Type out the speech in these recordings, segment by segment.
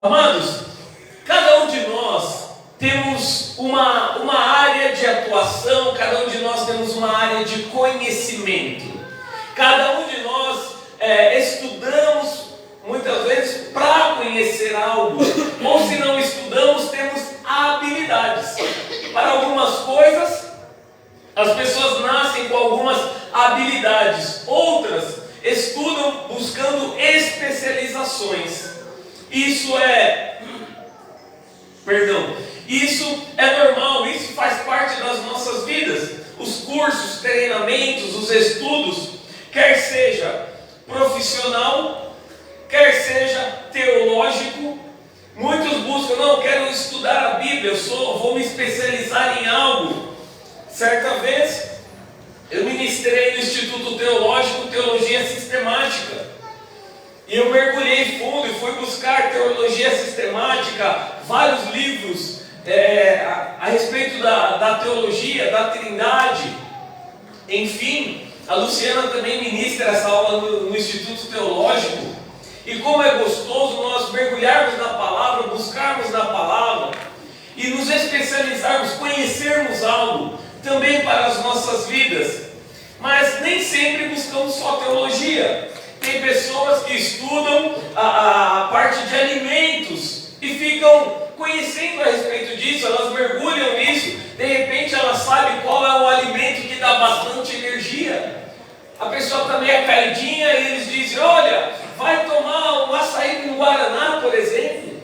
Amados, cada um de nós temos uma área de atuação, cada um de nós temos uma área de conhecimento. Cada um de nós estudamos muitas vezes para conhecer algo, ou se não estudamos, temos habilidades. Para algumas coisas, as pessoas nascem com algumas habilidades, outras estudam buscando especializações. Isso é normal, isso faz parte das nossas vidas. Os cursos, treinamentos, os estudos, quer seja profissional, quer seja teológico, muitos buscam, não, quero estudar a Bíblia, vou me especializar em algo. Certa vez, eu ministrei no Instituto Teológico Teologia Sistemática. E eu mergulhei fundo e fui buscar teologia sistemática, vários livros a respeito da teologia, da Trindade. Enfim, a Luciana também ministra essa aula no Instituto Teológico. E como é gostoso nós mergulharmos na palavra, buscarmos na palavra e nos especializarmos, conhecermos algo também para as nossas vidas. Mas nem sempre buscamos só teologia. Tem pessoas que estudam a parte de alimentos e ficam conhecendo a respeito disso, elas mergulham nisso, de repente elas sabem qual é o alimento que dá bastante energia. A pessoa está meio caidinha e eles dizem, olha, vai tomar um açaí com guaraná, por exemplo,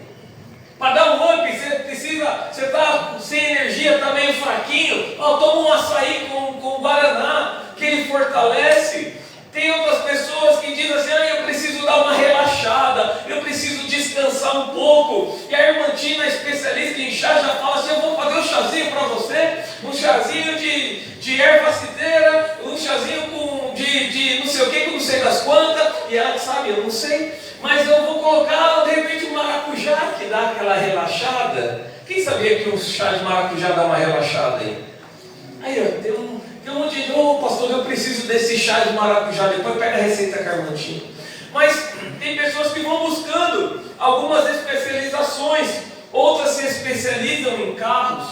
para dar um up, você está sem energia, está meio fraquinho, toma um açaí com guaraná, que ele fortalece. Tem outras pessoas que dizem assim, eu preciso dar uma relaxada, eu preciso descansar um pouco. E a irmã Tina, especialista em chá, já fala assim, eu vou fazer um chazinho para você, um chazinho de erva cidreira, um chazinho de não sei o que, não sei das quantas. E ela sabe, eu não sei, mas eu vou colocar de repente um maracujá que dá aquela relaxada. Quem sabia que um chá de maracujá dá uma relaxada aí? Aí tem um monte de pastor, eu preciso desse chá de maracujá, depois pega a receita carmantinha. Mas tem pessoas que vão buscando algumas especializações, outras se especializam em carros.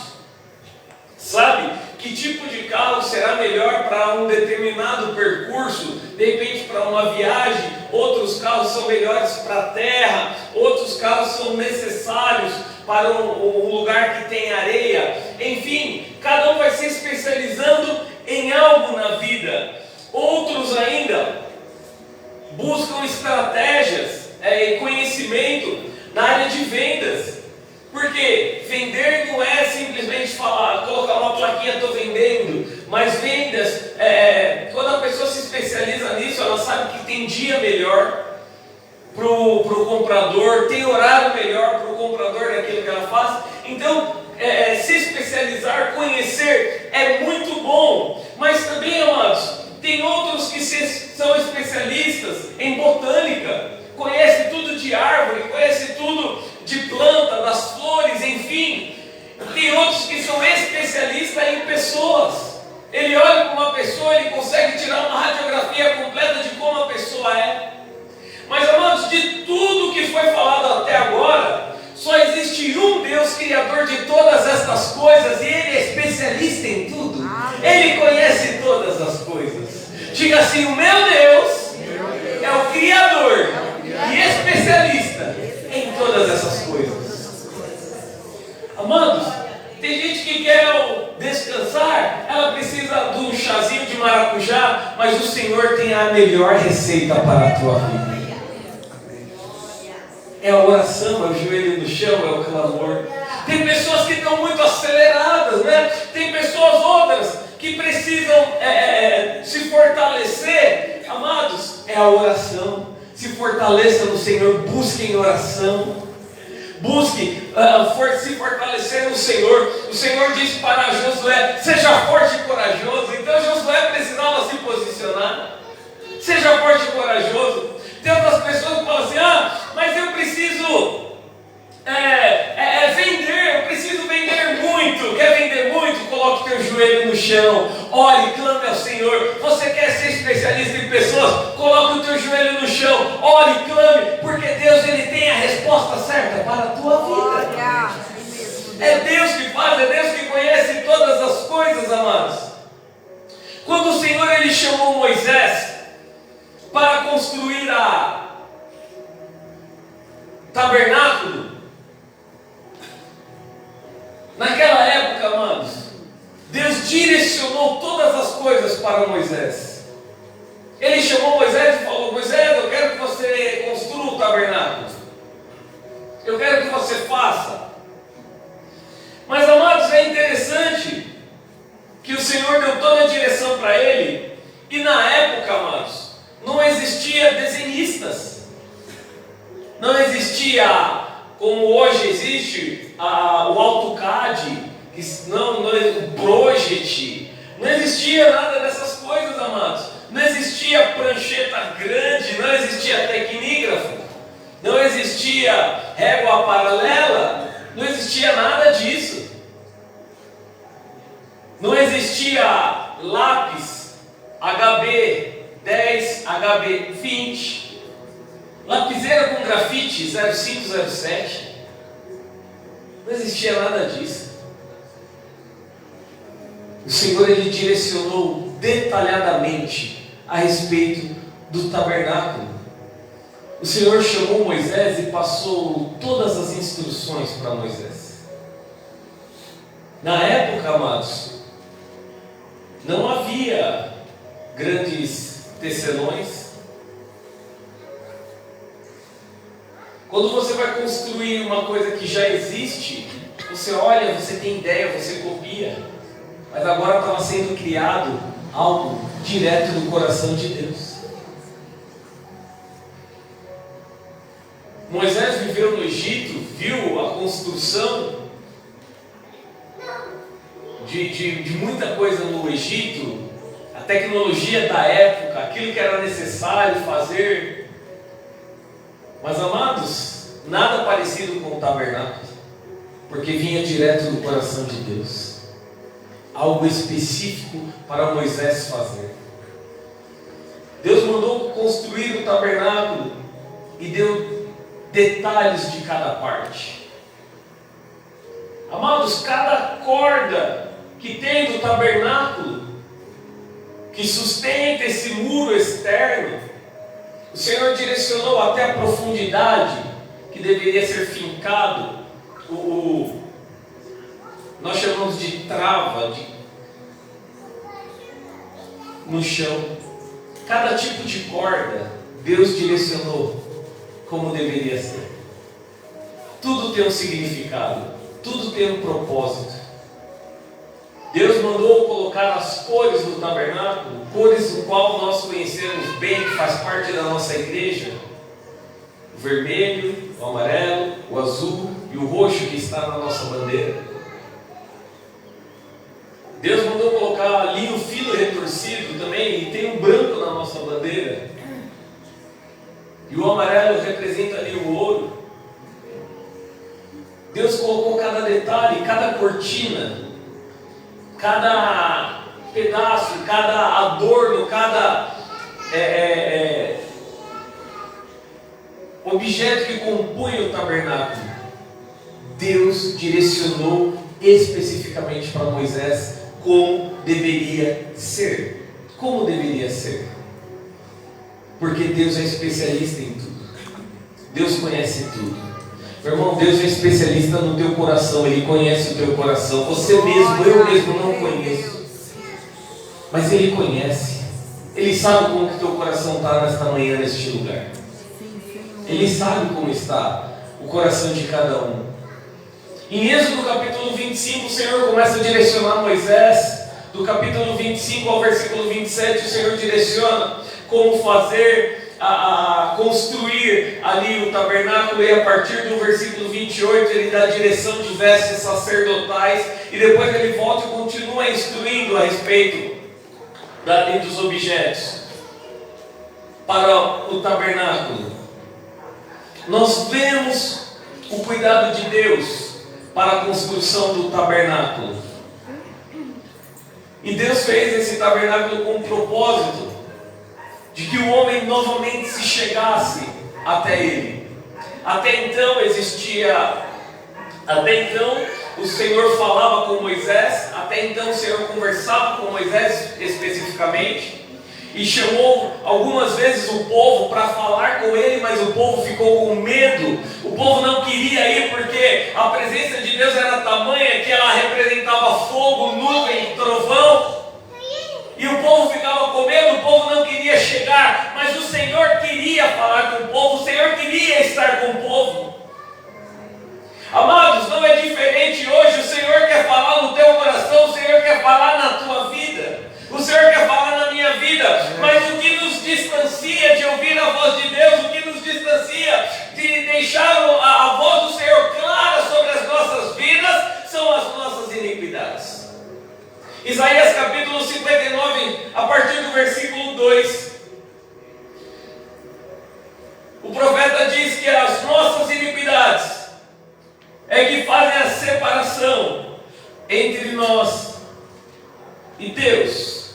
Sabe que tipo de carro será melhor para um determinado percurso, de repente para uma viagem, outros carros são melhores para a terra, outros carros são necessários para um lugar que tem areia. Enfim, cada um vai se especializando em algo na vida. Outros ainda buscam estratégias e conhecimento na área de vendas. Porque vender não é simplesmente falar, colocar uma plaquinha, estou vendendo. Mas vendas, quando a pessoa se especializa nisso, ela sabe que tem dia melhor para o comprador, tem horário melhor para o comprador daquilo que ela faz. Então, se especializar, conhecer é muito bom. Mas também, amados, tem outros que são especialistas em botânica, conhece tudo de árvore, conhece tudo de planta, das flores, enfim. Tem outros que são especialistas em pessoas. Ele olha para uma pessoa, ele consegue tirar uma radiografia completa de como a pessoa é. Mas, amados, de tudo que foi falado até agora, só existe um Deus criador de todas estas coisas, e Ele é especialista em tudo. Ele conhece todas as coisas. Diga assim, o meu Deus é o criador e especialista em todas essas coisas. Amados, tem gente que quer descansar, ela precisa de um chazinho de maracujá, mas o Senhor tem a melhor receita para a tua vida. É a oração, é o joelho no chão, é o clamor. Tem pessoas que estão muito aceleradas, né? Tem pessoas outras que precisam se fortalecer. Amados, é a oração. Se fortaleça no Senhor, busque em oração. Busque se fortalecer no Senhor. O Senhor disse para Josué, seja forte e corajoso. Então Josué precisava se posicionar. Seja forte e corajoso. Tem outras pessoas que falam assim, mas eu preciso vender, eu preciso vender muito. Quer vender muito? Coloque teu joelho no chão, ore, clame ao Senhor. Você quer ser especialista em pessoas? Coloque o teu joelho no chão, ore e clame, porque Deus ele tem a resposta certa para a tua vida. É Deus que faz, é Deus que conhece todas as coisas, amados. Quando o Senhor ele chamou Moisés para construir a tabernáculo, naquela época, amados, Deus direcionou todas as coisas para Moisés. Ele chamou Moisés e falou: Moisés, eu quero que você construa o tabernáculo, eu quero que você faça. Mas, amados, é interessante que o Senhor deu toda a direção para ele, e na época, amados, não existia desenhistas, não existia como hoje existe o AutoCAD, o Project, não existia nada dessas coisas, amados. Não existia prancheta grande, não existia tecnígrafo, não existia régua paralela, não existia nada disso. Não existia lápis HB 10, HB 20, lapiseira com grafite 0507. Não existia nada disso. O Senhor ele direcionou detalhadamente a respeito do tabernáculo. O Senhor chamou Moisés e passou todas as instruções para Moisés. Na época, amados, não havia grandes tecelões. Quando você vai construir uma coisa que já existe, você olha, você tem ideia, você copia. Mas agora estava sendo criado algo direto do coração de Deus. Moisés viveu no Egito, viu a construção de muita coisa no Egito, a tecnologia da época, aquilo que era necessário fazer. Mas, amados, nada parecido com o tabernáculo, porque vinha direto do coração de Deus. Algo específico para Moisés fazer. Deus mandou construir o tabernáculo e deu detalhes de cada parte. Amados, cada corda que tem do tabernáculo, que sustenta esse muro externo, o Senhor direcionou até a profundidade que deveria ser fincado nós chamamos de trava no chão. Cada tipo de corda Deus direcionou como deveria ser. Tudo tem um significado, tudo tem um propósito. Deus mandou colocar as cores do tabernáculo, cores do qual nós conhecemos bem, que faz parte da nossa igreja: o vermelho, o amarelo, o azul e o roxo que está na nossa bandeira. Deus mandou colocar ali o filo retorcido também, e tem o branco na nossa bandeira. E o amarelo representa ali o ouro. Deus colocou cada detalhe, cada cortina, cada pedaço, cada adorno, cada objeto que compunha o tabernáculo. Deus direcionou especificamente para Moisés como deveria ser. Como deveria ser. Porque Deus é especialista em tudo. Deus conhece tudo. Meu irmão, Deus é especialista no teu coração. Ele conhece o teu coração. Você mesmo, eu mesmo não conheço. Mas Ele conhece. Ele sabe como que o teu coração está nesta manhã, neste lugar. Ele sabe como está o coração de cada um. Em Êxodo capítulo 25, o Senhor começa a direcionar Moisés. Do capítulo 25 ao versículo 27, o Senhor direciona como fazer, construir ali o tabernáculo. E a partir do versículo 28, ele dá a direção de vestes sacerdotais. E depois ele volta e continua instruindo a respeito dos objetos para o tabernáculo. Nós vemos o cuidado de Deus para a construção do tabernáculo. E Deus fez esse tabernáculo com o propósito de que o homem novamente se chegasse até ele. Até então o Senhor falava com Moisés, até então o Senhor conversava com Moisés especificamente, e chamou algumas vezes o povo para falar com ele, mas o povo ficou com medo. O povo não queria ir porque a presença de Deus era tamanha que ela representava fogo, nuvem, trovão, e o povo ficava com medo, o povo não queria chegar, mas o Senhor queria falar com o povo, o Senhor queria estar com o povo. Amados, não é diferente hoje. O Senhor quer falar no teu coração, o Senhor quer falar na tua vida, o Senhor quer falar na minha vida, mas o que nos distancia de ouvir a voz de Deus, o que nos distancia de deixar a voz do Senhor clara sobre as nossas vidas, são as nossas iniquidades. Isaías capítulo 59, a partir do versículo 2, o profeta diz que as nossas iniquidades é que fazem a separação entre nós e Deus.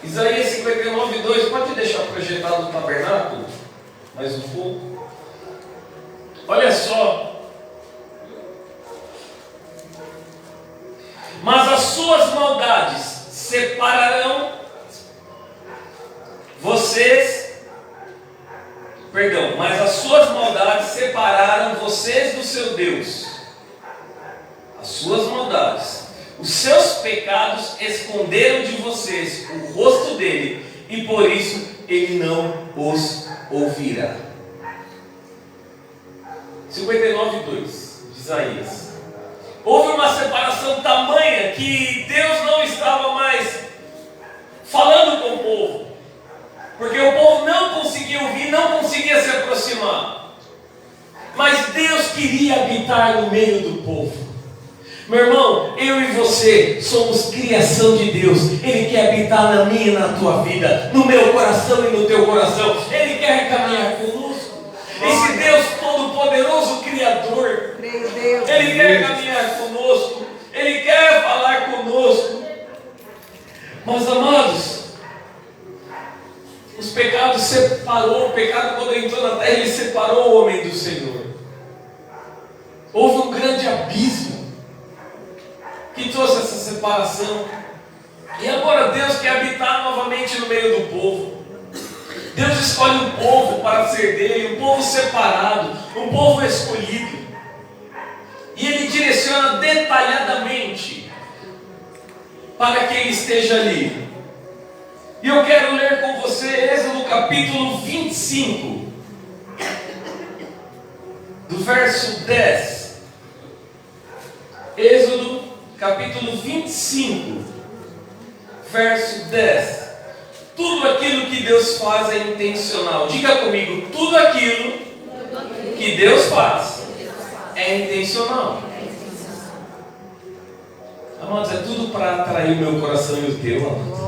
Isaías 59, 2, pode deixar projetado o tabernáculo mais um pouco? Olha só. Mas as suas maldades separarão mas as suas maldades separaram vocês do seu Deus. As suas maldades, os seus pecados esconderam de vocês o rosto dele, e por isso ele não os ouvirá. 59:2 de Isaías. Houve uma separação tamanha que Deus não estava mais falando com o povo, porque o povo não conseguia ouvir, não conseguia se aproximar. Mas Deus queria habitar no meio do povo. Meu irmão, eu e você somos criação de Deus. Ele quer habitar na minha e na tua vida, no meu coração e no teu coração. Ele quer caminhar conosco. Esse Deus Todo-Poderoso, Criador, Ele quer caminhar conosco. Ele quer falar conosco. Mas, amados, os pecados separou. O pecado, quando entrou na terra, ele separou o homem do Senhor. Houve um grande abismo que trouxe essa separação. E agora Deus quer habitar novamente no meio do povo. Deus escolhe um povo para ser dele, um povo separado, um povo escolhido. E Ele direciona detalhadamente para que Ele esteja ali. E eu quero ler com você Êxodo capítulo 25, do verso 10. Êxodo capítulo 25, verso 10. Tudo aquilo que Deus faz é intencional. Diga comigo, tudo aquilo que Deus faz é intencional. Amados, é tudo para atrair o meu coração e o teu, amados.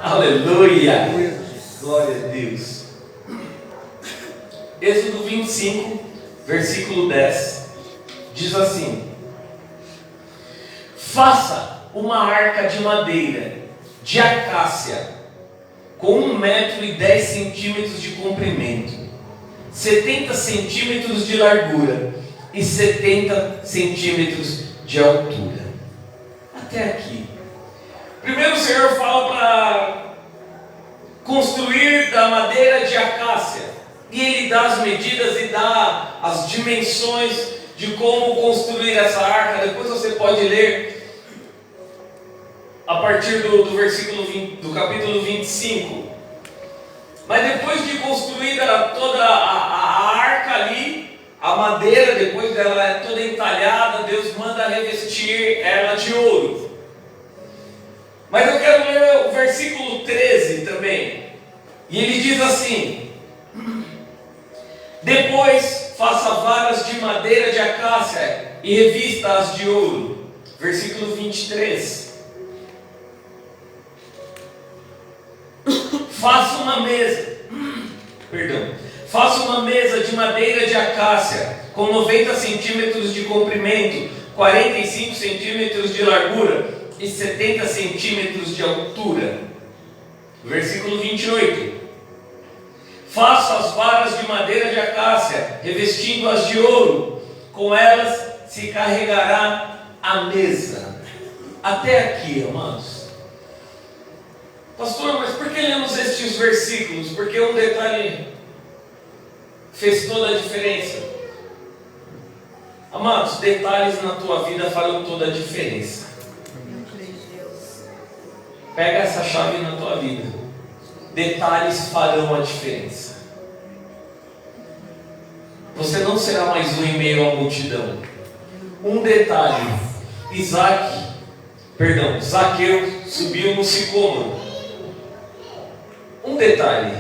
Aleluia! Glória a Deus. Êxodo 25, versículo 10, diz assim: faça uma arca de madeira de acácia com 1,10 m de comprimento, 70 centímetros de largura e 70 centímetros de altura. Até aqui. Primeiro o Senhor fala para construir da madeira de acácia, e Ele dá as medidas e dá as dimensões de como construir essa arca. Depois você pode ler a partir do versículo 20, do capítulo 25. Mas depois de construída toda a arca ali, a madeira, depois dela é toda entalhada, Deus manda revestir ela de ouro. Mas eu quero ler o versículo 13 também. E ele diz assim: depois faça varas de madeira de acácia e revista-as de ouro. Versículo 23. Faça uma mesa de madeira de acácia com 90 centímetros de comprimento, 45 centímetros de largura e 70 centímetros de altura. Versículo 28. Faça as varas de madeira de acácia, revestindo-as de ouro. Com elas se carregará a mesa. Até aqui, amados. Pastor, mas por que lemos estes versículos? Porque um detalhe fez toda a diferença. Amados, detalhes na tua vida farão toda a diferença. Pega essa chave na tua vida. Detalhes farão a diferença. Você não será mais um em meio à multidão. Um detalhe: Zaqueu subiu no sicômoro. Um detalhe: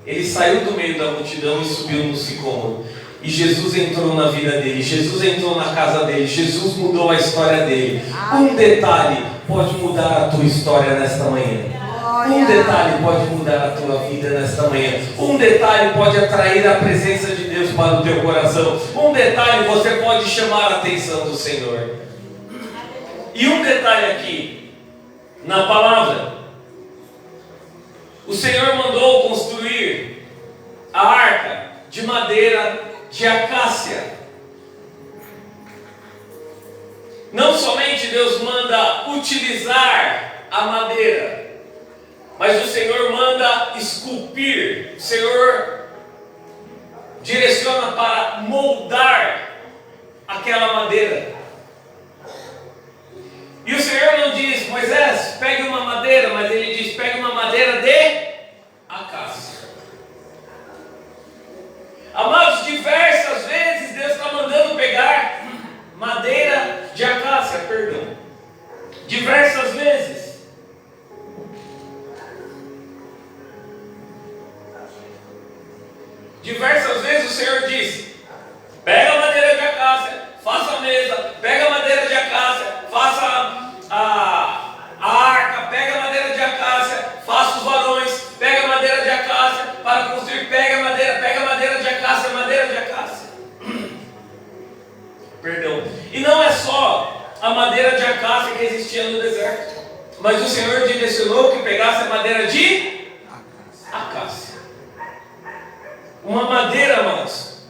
ele saiu do meio da multidão e subiu no sicômoro. E Jesus entrou na vida dele, Jesus entrou na casa dele, Jesus mudou a história dele. Um detalhe pode mudar a tua história nesta manhã. Um detalhe pode mudar a tua vida nesta manhã. Um detalhe pode atrair a presença de Deus para o teu coração. Um detalhe você pode chamar a atenção do Senhor. E um detalhe aqui, na palavra: o Senhor mandou construir a arca de madeira de acácia. Não somente Deus manda utilizar a madeira, mas o Senhor manda esculpir. O Senhor direciona para moldar aquela madeira. E o Senhor não diz: Moisés, pegue uma madeira, mas Ele diz: pegue uma madeira de acácia. Amados, diversas vezes Deus está mandando pegar madeira de acácia, diversas vezes. Diversas vezes o Senhor diz: pega a madeira de acácia, faça a mesa, pega a madeira de acácia, faça a arca, pega a madeira de acácia, faça os varões, pega a madeira de acácia para construir, pega a madeira de acácia, madeira de acácia. E não é só a madeira de acácia que existia no deserto, mas o Senhor direcionou que pegasse a madeira de acácia. Uma madeira, amados,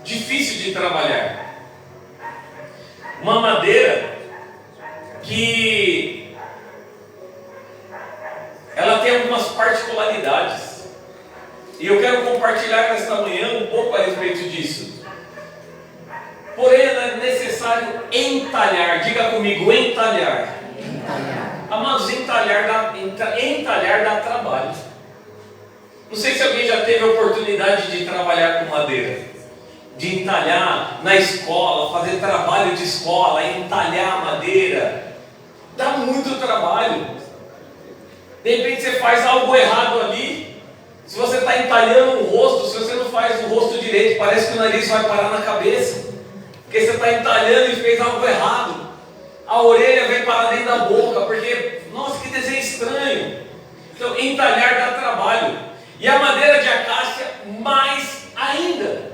difícil de trabalhar. Uma madeira que ela tem algumas particularidades. E eu quero compartilhar nesta manhã um pouco a respeito disso. Porém, é necessário entalhar. Diga comigo: entalhar. Amados, entalhar dá trabalho. Não sei se alguém já teve a oportunidade de trabalhar com madeira, de entalhar na escola, fazer trabalho de escola, entalhar madeira. Dá muito trabalho. De repente você faz algo errado ali. Se você está entalhando o rosto, se você não faz o rosto direito, parece que o nariz vai parar na cabeça, porque você está entalhando e fez algo errado. A orelha vem parar dentro da boca, porque, nossa, que desenho estranho. Então, entalhar dá trabalho. E a madeira de acácia, mais ainda.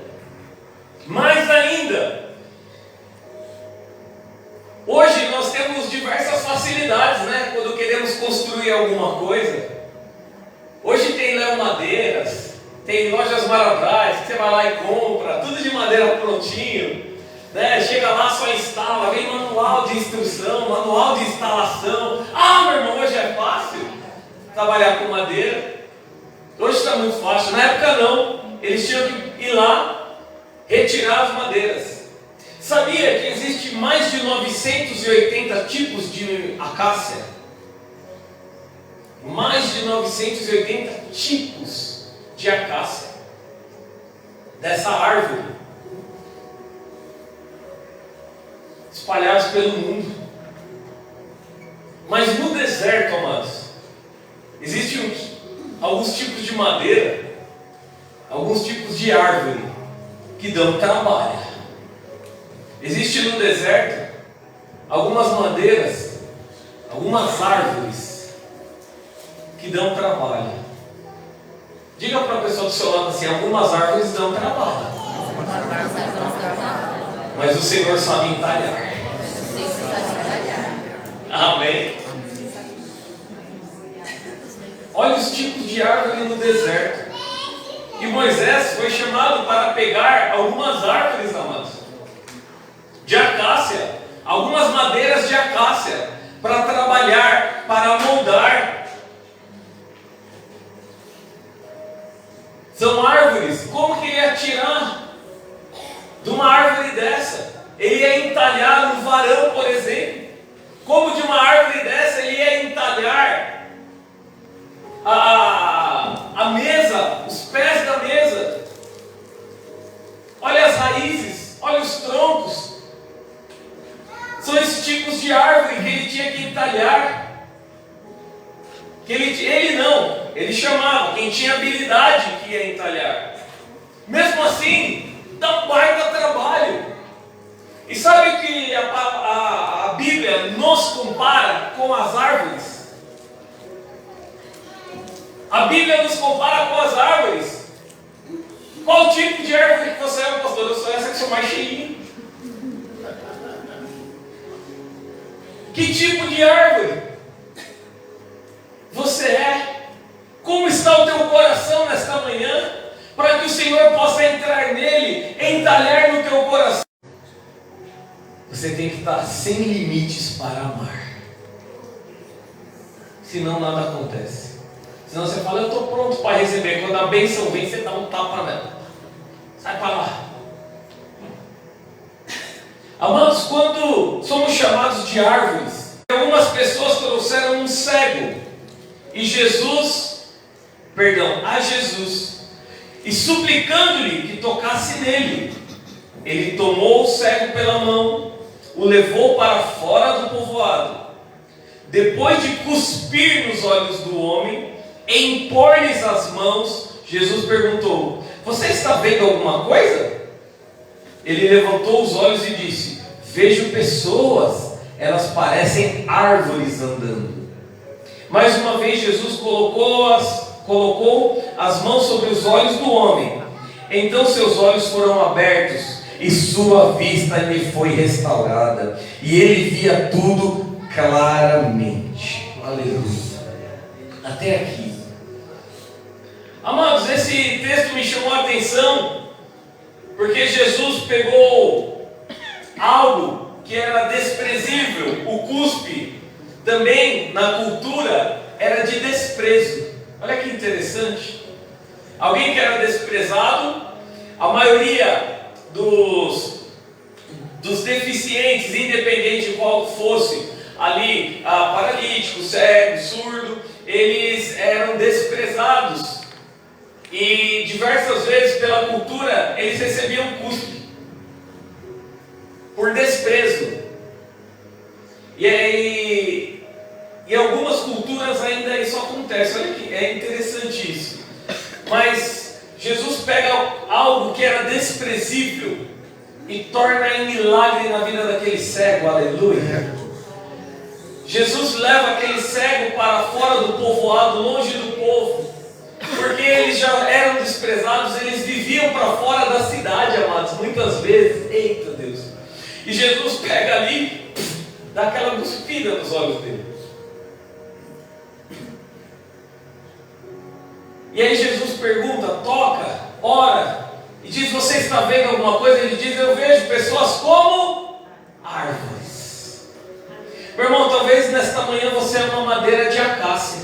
Mais ainda. Hoje nós temos diversas facilidades, né? Quando queremos construir alguma coisa. Hoje tem Léo Madeiras, tem lojas Marabras, que você vai lá e compra, tudo de madeira prontinho, né? Chega lá, só instala, vem manual de instrução, manual de instalação. Ah, meu irmão, hoje é fácil trabalhar com madeira. Hoje está muito fácil. Na época não, eles tinham que ir lá, retirar as madeiras. Sabia que existe mais de 980 tipos de acácia? Mais de 980 tipos de acácia, dessa árvore, espalhados pelo mundo. Mas no deserto, amados, existem alguns tipos de madeira, alguns tipos de árvore que dão trabalho. Existe no deserto algumas madeiras, algumas árvores que dão trabalho. Diga para a pessoa do seu lado assim: algumas árvores dão trabalho, mas o Senhor sabe entalhar. Amém? Olha os tipos de árvore no deserto. que Moisés foi chamado para pegar algumas árvores, amados, de acácia, algumas madeiras de acácia, para trabalhar, para moldar. São árvores. Como que ele ia tirar de uma árvore dessa? Ele ia entalhar um varão, por exemplo. Como de uma árvore dessa ele ia entalhar a mesa, os pés da mesa. Olha as raízes, olha os troncos. São esses tipos de árvore que ele tinha que entalhar. Que ele chamava quem tinha habilidade que ia entalhar. Mesmo assim, dá um baita trabalho. E sabe que a Bíblia nos compara com as árvores? A Bíblia nos compara com as árvores. Qual tipo de árvore que você é, pastor? Eu sou essa que sou mais cheinha. Que tipo de árvore você é? Como está o teu coração nesta manhã? Para que o Senhor possa entrar nele, entalhar no teu coração. Você tem que estar sem limites para amar. Senão nada acontece. Senão você fala, eu estou pronto para receber. Quando a bênção vem, você dá um tapa nela. Sai para lá. Amados, quando somos chamados de árvores, algumas pessoas trouxeram um cego a Jesus, e suplicando-lhe que tocasse nele, ele tomou o cego pela mão, o levou para fora do povoado. Depois de cuspir nos olhos do homem e impor-lhes as mãos, Jesus perguntou: você está vendo alguma coisa? Ele levantou os olhos e disse: vejo pessoas, elas parecem árvores andando. Mais uma vez Jesus colocou as mãos sobre os olhos do homem. Então seus olhos foram abertos e sua vista lhe foi restaurada, e ele via tudo claramente. Aleluia. Até aqui. Amados, esse texto me chamou a atenção, porque Jesus pegou algo que era desprezível, o cuspe, também na cultura era de desprezo. Olha que interessante. Alguém que era desprezado, a maioria dos deficientes, independente de qual fosse, ali, paralítico, cego, surdo, eles eram desprezados. E diversas vezes pela cultura, eles recebiam cuspe, por desprezo. E em algumas culturas ainda isso acontece. Olha que é interessante isso. Mas Jesus pega algo que era desprezível e torna em milagre na vida daquele cego. Aleluia. Jesus leva aquele cego para fora do povoado, longe do povo, porque eles já eram desprezados. Eles viviam para fora da cidade, amados, muitas vezes. Eita Deus. E Jesus pega ali, dá aquela cuspida nos olhos dele. E aí Jesus pergunta, toca, ora, e diz: você está vendo alguma coisa? Ele diz: eu vejo pessoas como árvores. Meu irmão, talvez nesta manhã você é uma madeira de acácia,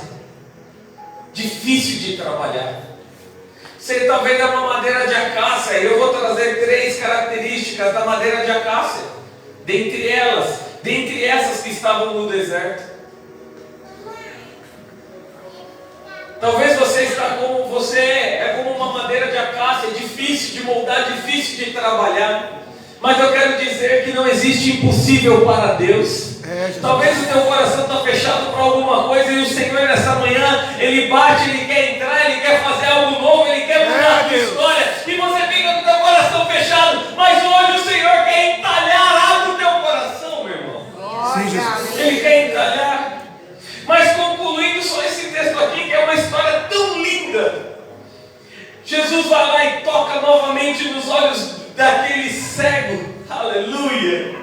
difícil de trabalhar. Você talvez é uma madeira de acácia, e eu vou trazer 3 características da madeira de acácia, dentre essas que estavam no deserto. Talvez você é como uma madeira de acácia, difícil de moldar, difícil de trabalhar. Mas eu quero dizer que não existe impossível para Deus. Talvez o teu coração está fechado para alguma coisa, e o Senhor nessa manhã, Ele bate, Ele quer entrar, Ele quer fazer algo novo, Ele quer mudar a tua história, e você fica com o teu coração fechado. Mas hoje o Senhor quer entalhar algo no teu coração, meu irmão. Ele quer entalhar. Mas concluindo só esse texto aqui, que é uma história tão linda, Jesus vai lá e toca novamente nos olhos daquele cego. Aleluia.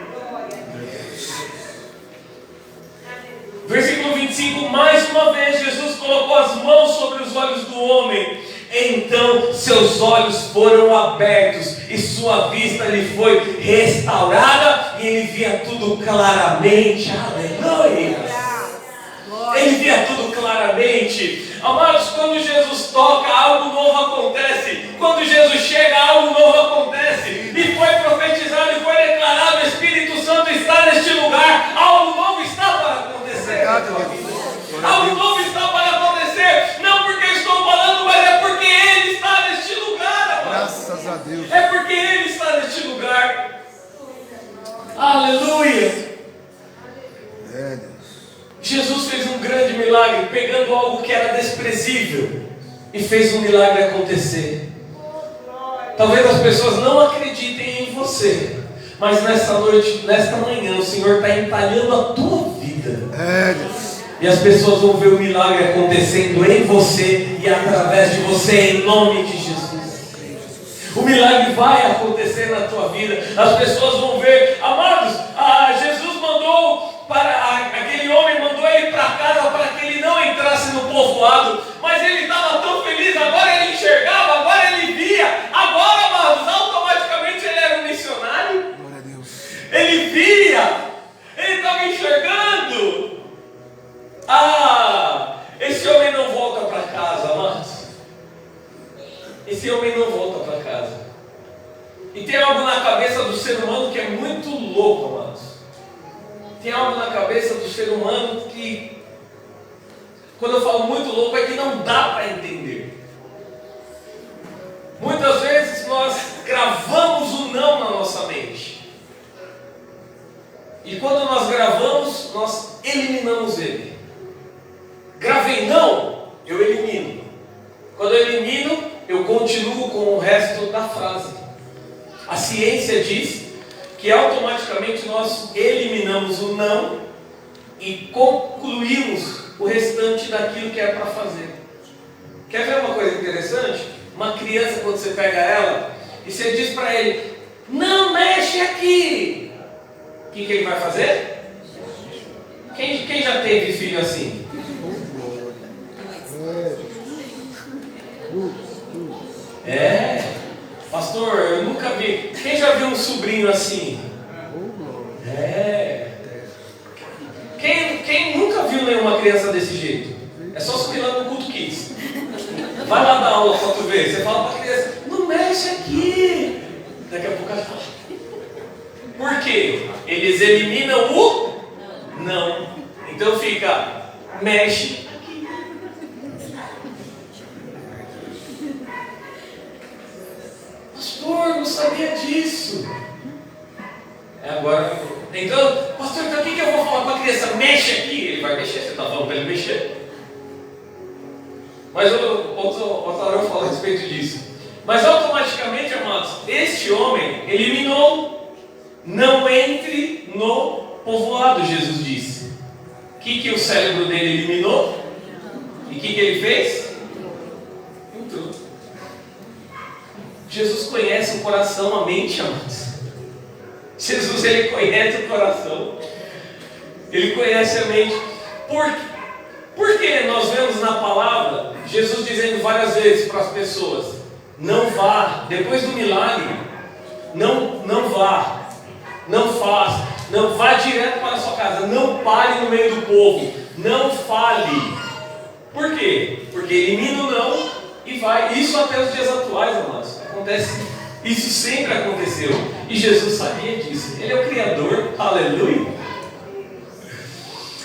Versículo 25, mais uma vez Jesus colocou as mãos sobre os olhos do homem, Então seus olhos foram abertos e sua vista lhe foi restaurada e ele via tudo claramente. Aleluia! Ele via tudo claramente. Amados, quando Jesus toca, algo novo acontece. Quando Jesus chega, algo novo acontece. E foi profetizado e foi declarado: o Espírito Santo está neste lugar. Algo novo está para acontecer. Algo novo está para acontecer. Não porque eu estou falando, mas é porque Ele está neste lugar, amados. Graças a Deus. É porque Ele está neste lugar. Aleluia. É, Deus. Jesus fez um grande milagre, pegando algo que era desprezível e fez um milagre acontecer. Talvez as pessoas não acreditem em você, mas nesta noite, nesta manhã, o Senhor está entalhando a tua vida. É, Deus. E as pessoas vão ver o milagre acontecendo em você e através de você, em nome de Jesus. O milagre vai acontecer na tua vida. As pessoas vão ver. Amados, Jesus mandou para aquele homem, mandou ele para casa para que ele não entrasse no povoado, mas ele estava tão feliz. Agora ele enxergava, agora ele via. Agora, amados, automaticamente ele era um missionário. Glória a Deus. Ele via, ele estava enxergando. Esse homem não volta para casa, amados. Esse homem não volta para casa. E tem algo na cabeça do ser humano que é muito louco, amados. Tem algo na cabeça do ser humano que, quando eu falo muito louco, é que não dá para entender. Muitas vezes nós gravamos o não na nossa mente. E quando nós gravamos, nós eliminamos ele. Gravei não, eu elimino. Quando eu elimino, eu continuo com o resto da frase. A ciência diz que automaticamente nós eliminamos o não e concluímos o restante daquilo que é para fazer. Quer ver uma coisa interessante? Uma criança, quando você pega ela e você diz para ele: não mexe aqui, o que ele vai fazer? Quem já teve filho assim? Pastor, eu nunca vi. Quem já viu um sobrinho assim? Quem nunca viu nenhuma criança desse jeito? É só subir lá no culto kids. Vai lá dar aula para tu ver. Você fala para a criança: não mexe aqui. Daqui a pouco ela fala. Por quê? Eles eliminam o não. Então fica: mexe. Pastor, não sabia disso. Agora, então, pastor, então o que eu vou falar para a criança? Mexe aqui. Ele vai mexer, você está falando para ele mexer. Mas outra hora eu falo a respeito disso. Mas automaticamente, amados, este homem eliminou: não entre no povoado, Jesus disse. O que o cérebro dele eliminou? E o que ele fez? Entrou. Jesus conhece o coração, a mente, amados. Jesus, ele conhece o coração. Ele conhece a mente. Por que nós vemos na palavra Jesus dizendo várias vezes para as pessoas: não vá, depois do milagre, não vá, não faça, não vá direto para a sua casa, não pare no meio do povo, não fale. Por quê? Porque elimina o não e vai. Isso até os dias atuais, amados. Acontece, isso sempre aconteceu. E Jesus sabia disso. Ele é o Criador, aleluia.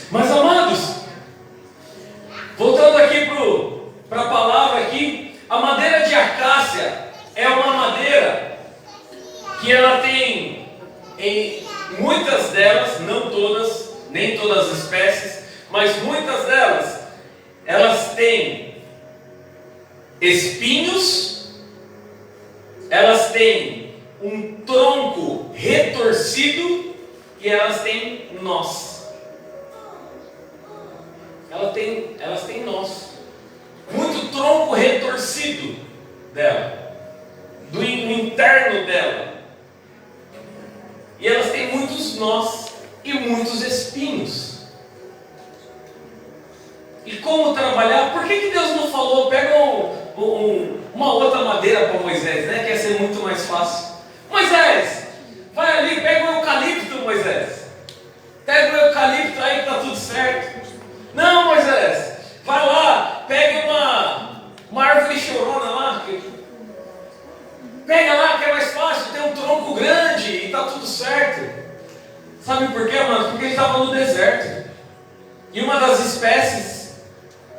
Mas, amados, voltando aqui para a palavra aqui, a madeira de acácia é uma madeira que ela tem, em muitas delas, não todas, nem todas as espécies, mas muitas delas, elas têm espinhos. Elas têm um tronco retorcido e elas têm nós. Elas têm nós. Muito tronco retorcido dela, do interno dela. E elas têm muitos nós e muitos espinhos. E como trabalhar? Por que Deus não falou? Pega uma outra madeira para Moisés, né? Que ia ser muito mais fácil. Moisés, vai ali, pega o eucalipto, Moisés. Pega o eucalipto aí que está tudo certo. Não, Moisés, vai lá, pega uma árvore chorona lá. Pega lá que é mais fácil, tem um tronco grande e está tudo certo. Sabe por quê, mano? Porque ele estava no deserto. E uma das espécies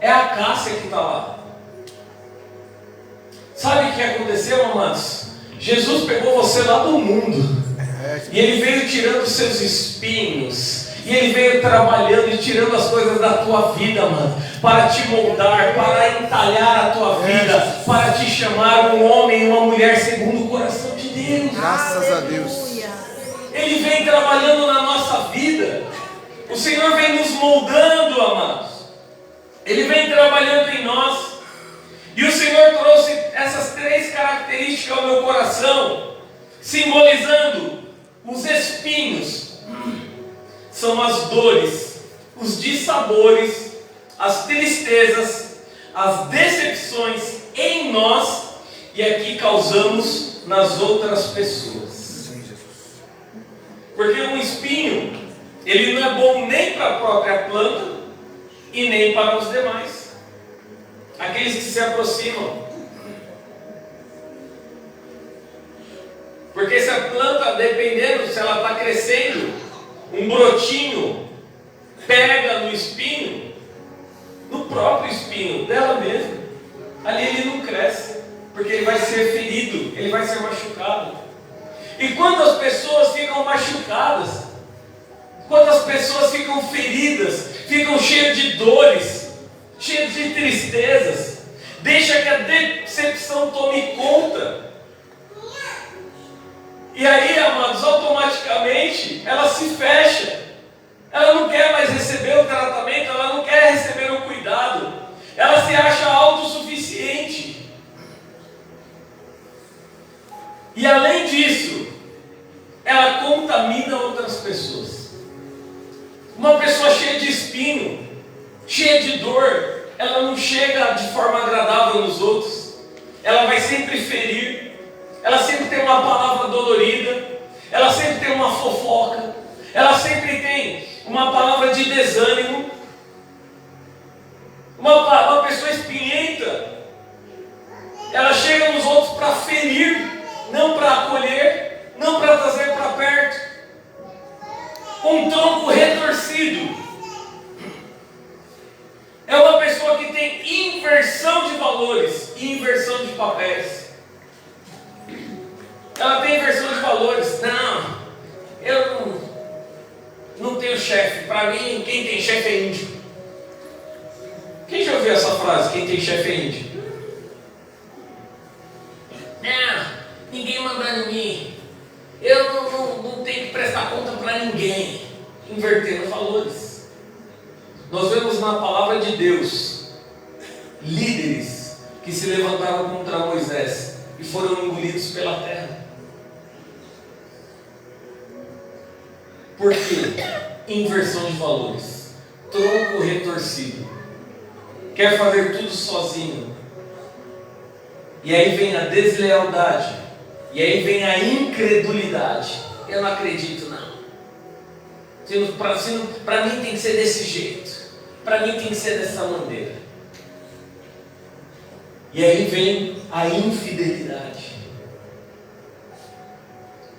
é a acácia que está lá. Sabe o que aconteceu, amados? Jesus pegou você lá do mundo. E Ele veio tirando os seus espinhos. E Ele veio trabalhando e tirando as coisas da tua vida, mano, para te moldar, para entalhar a tua vida, para te chamar um homem e uma mulher segundo o coração de Deus. Graças a Deus. Ele vem trabalhando na nossa vida. O Senhor vem nos moldando, amados. Ele vem trabalhando em nós. E o Senhor trouxe essas 3 características ao meu coração, simbolizando os espinhos. São as dores, os dissabores, as tristezas, as decepções em nós e aqui causamos nas outras pessoas. Porque um espinho, ele não é bom nem para a própria planta e nem para os demais, aqueles que se aproximam. Porque se a planta, dependendo se ela está crescendo, um brotinho pega no espinho, no próprio espinho dela mesma, ali ele não cresce, porque ele vai ser ferido, ele vai ser machucado. E quando as pessoas ficam machucadas, quando as pessoas ficam feridas, ficam cheias de dores, cheias de tristezas, deixa que a decepção tome conta. E aí, amados, automaticamente ela se fecha. Ela não quer mais receber o tratamento, ela não quer receber o cuidado. Ela se acha autossuficiente. E além disso, ela contamina outras pessoas. Uma pessoa cheia de espinho, cheia de dor, ela não chega de forma agradável nos outros. Ela vai sempre ferir. Ela sempre tem uma palavra dolorida, ela sempre tem uma fofoca, ela sempre tem uma palavra de desânimo. Uma pessoa espinhenta, ela chega nos outros para ferir, não para acolher, não para trazer para perto. Um tronco retorcido é uma pessoa que tem inversão de valores e inversão de papéis. Ela tem inversão de valores. Não, eu não tenho chefe. Para mim, quem tem chefe é índio. Quem já ouviu essa frase? Quem tem chefe é índio. Não, ninguém manda em mim. Eu não tenho que prestar conta para ninguém. Invertendo valores. Nós vemos na palavra de Deus líderes que se levantaram contra Moisés e foram engolidos pela terra. Por quê? Inversão de valores, tronco retorcido, quer fazer tudo sozinho, e aí vem a deslealdade, e aí vem a incredulidade. Eu não acredito não. Para mim tem que ser desse jeito, para mim tem que ser dessa maneira. E aí vem a infidelidade,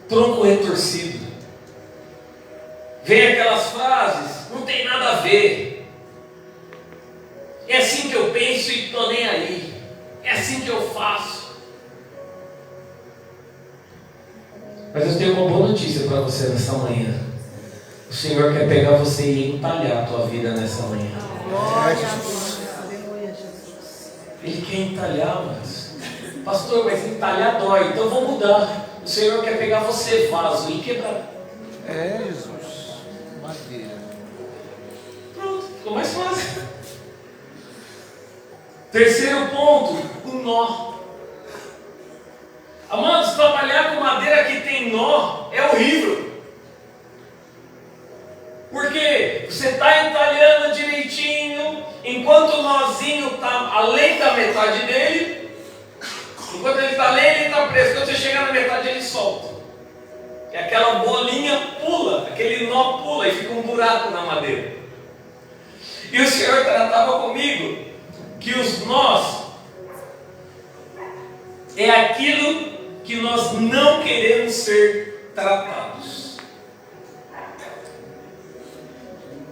tronco retorcido. Vem aquelas frases, não tem nada a ver. É assim que eu penso e estou nem aí. É assim que eu faço. Mas eu tenho uma boa notícia para você nessa manhã. O Senhor quer pegar você e entalhar a tua vida nessa manhã. Glória a Jesus. Ele quer entalhar, mas pastor, mas entalhar dói, então vou mudar. O Senhor quer pegar você, vaso, e quebrar. É, Jesus. Madeira. Pronto, ficou mais fácil. Terceiro ponto, o nó. Amados, trabalhar com madeira que tem nó é horrível. Porque você está entalhando direitinho, enquanto o nozinho está além da metade dele, Enquanto ele está lendo, ele está preso. Quando você chegar na metade, ele solta. E aquela bolinha pula, aquele nó pula e fica um buraco na madeira. E o Senhor tratava comigo que os nós é aquilo que nós não queremos ser tratados.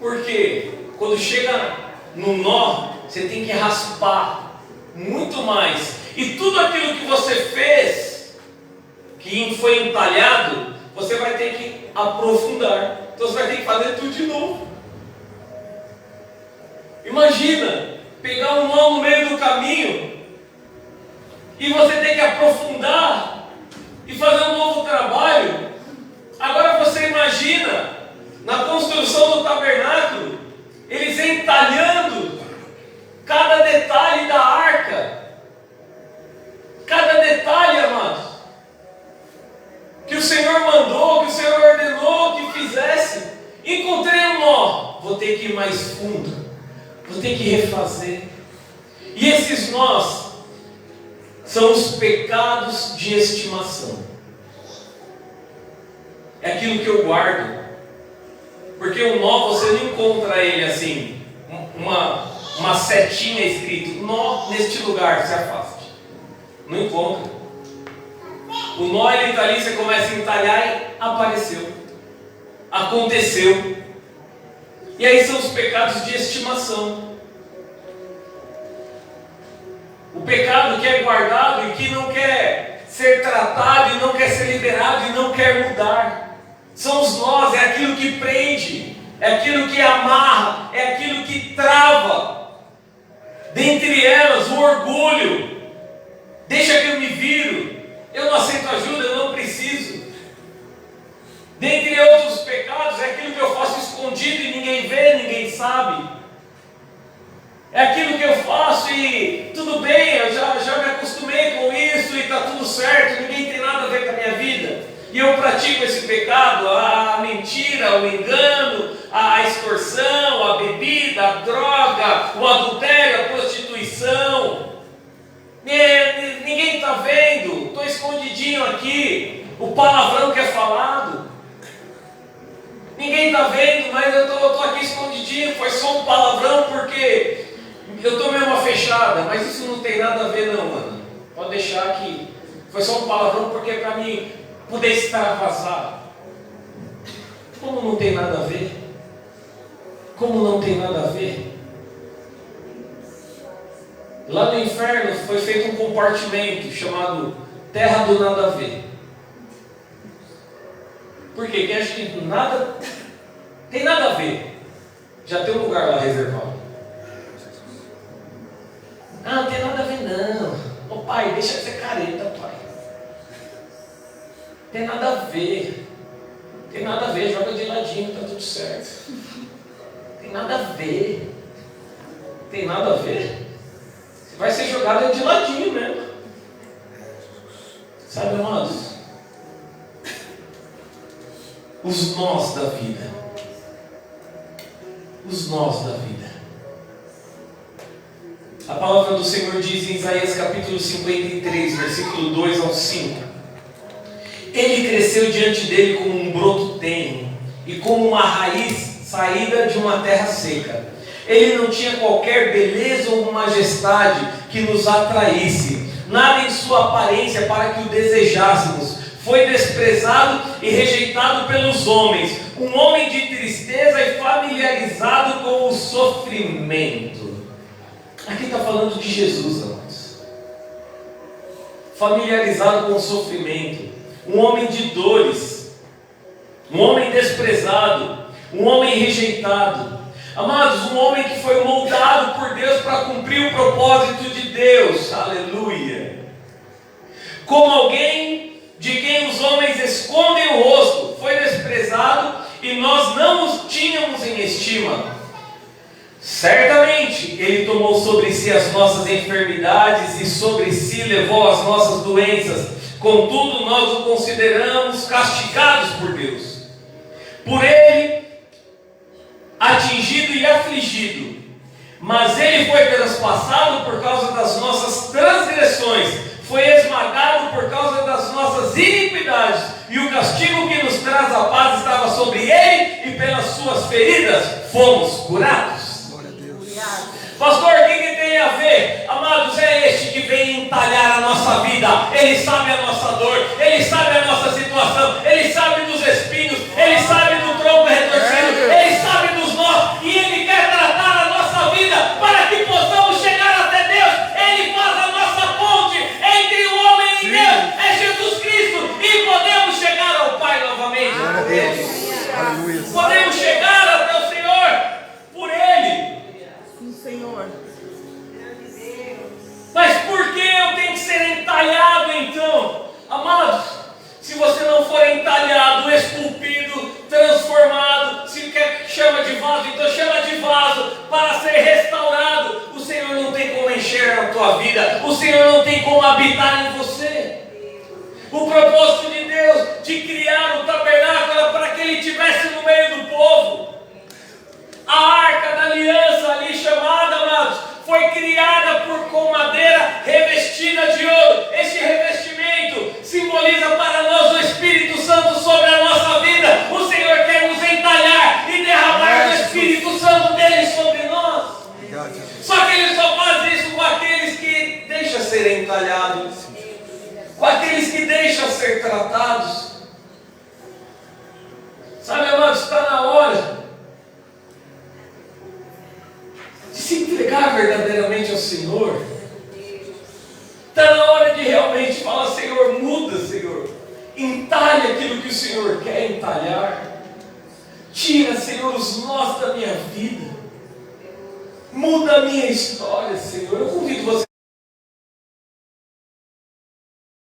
Porque quando chega no nó, você tem que raspar muito mais. E tudo aquilo que você fez, que foi entalhado, você vai ter que aprofundar. Então você vai ter que fazer tudo de novo. Imagina pegar um nó no meio do caminho e você tem que aprofundar e fazer um novo trabalho. Agora você imagina na construção do tabernáculo, eles entalhando cada detalhe da arca, cada detalhe, amados, que o Senhor mandou, que o Senhor ordenou que fizesse. Encontrei um nó, vou ter que ir mais fundo, vou ter que refazer. E esses nós são os pecados de estimação. É aquilo que eu guardo. Porque o nó você não encontra ele assim, uma setinha escrito, nó neste lugar, se afaste. Não encontra. O nó ele está ali, você começa a entalhar e apareceu. Aconteceu. E aí são os pecados de estimação. O pecado que é guardado e que não quer ser tratado, e não quer ser liberado, e não quer mudar. São os nós, é aquilo que prende, é aquilo que amarra, é aquilo que trava. Dentre elas, o orgulho. Deixa que eu me viro. Eu não aceito ajuda, eu não preciso. Dentre outros pecados, é aquilo que eu faço escondido e ninguém vê, ninguém sabe. É aquilo que eu faço e tudo bem, eu já me acostumei com isso e está tudo certo, ninguém tem nada a ver com a minha vida. E eu pratico esse pecado, a mentira, o engano, a extorsão, a bebida, a droga, o adultério, a prostituição. Ninguém está vendo, estou escondidinho aqui, o palavrão que é falado. Ninguém está vendo, mas eu estou aqui escondidinho, foi só um palavrão porque eu tomei uma fechada, mas isso não tem nada a ver não, mano. Pode deixar que foi só um palavrão porque é para mim poder extravasar. Como não tem nada a ver? Como não tem nada a ver? Lá no inferno foi feito um compartimento chamado Terra do Nada a Ver. Por quê? Quem acha que nada tem nada a ver, já tem um lugar lá reservado. Ah, não tem nada a ver não. Ô pai, deixa de ser careta, pai. Tem nada a ver. Tem nada a ver, joga de ladinho, tá tudo certo. Tem nada a ver. Tem nada a ver. Você vai ser jogado de ladinho mesmo. Sabe, amados? Os nós da vida. Os nós da vida. A palavra do Senhor diz em Isaías capítulo 53, versículo 2 ao 5. Ele cresceu diante dele como um broto tenro e como uma raiz saída de uma terra seca. Ele não tinha qualquer beleza ou majestade que nos atraísse, nada em sua aparência para que o desejássemos. Foi desprezado e rejeitado pelos homens, um homem de tristeza e familiarizado com o sofrimento. Aqui está falando de Jesus, amados. Familiarizado com o sofrimento, um homem de dores, um homem desprezado, um homem rejeitado. Amados, um homem que foi moldado por Deus para cumprir o propósito de Deus. Aleluia. Como alguém de quem os homens escondem o rosto, foi desprezado e nós não os tínhamos em estima. Certamente Ele tomou sobre si as nossas enfermidades e sobre si levou as nossas doenças. Contudo, nós o consideramos castigados por Deus, por Ele atingido e afligido. Mas Ele foi transpassado por causa das nossas transgressões, foi esmagado esmagado por causa das nossas iniquidades, e o castigo que nos traz a paz estava sobre ele, e pelas suas feridas fomos curados. Glória a Deus. Pastor, o que tem a ver? Amados, é este que vem entalhar a nossa vida. Ele sabe a nossa dor, ele sabe a nossa situação, ele sabe dos espinhos, ele sabe do tronco retorcido, ele sabe dos nós, e ele quer tratar a nossa vida para que possamos chegar até Deus. Ele faz a nossa ponte entre o homem e Deus, é Jesus Cristo, e podemos chegar ao Pai novamente. Glória a Deus. Aleluia. Podemos chegar até o Senhor por Ele. Sim, Senhor. Mas por que eu tenho que ser entalhado então? Amados, se você não for entalhado, esculpido, transformado, se quer chama de vaso, então chama de vaso para ser restaurado. O Senhor não tem como encher a tua vida, o Senhor não tem como habitar em você. O propósito de Deus de criar o tabernáculo era para que ele estivesse no meio do povo. A arca da aliança ali chamada, amados, foi criada com madeira revestida de ouro. Este revestimento simboliza para nós o Espírito Santo sobre a nossa vida. O Senhor quer nos entalhar e derramar o Espírito Santo dele sobre nós. Obrigado, Jesus. Só que ele só faz isso com aqueles que deixam ser entalhados, com aqueles que deixam ser tratados. Sabe, amados, está na hora de se entregar verdadeiramente ao Senhor. Está na hora de realmente falar: Senhor, muda, Senhor. Entalha aquilo que o Senhor quer entalhar. Tira, Senhor, os nós da minha vida. Muda a minha história, Senhor. Eu convido você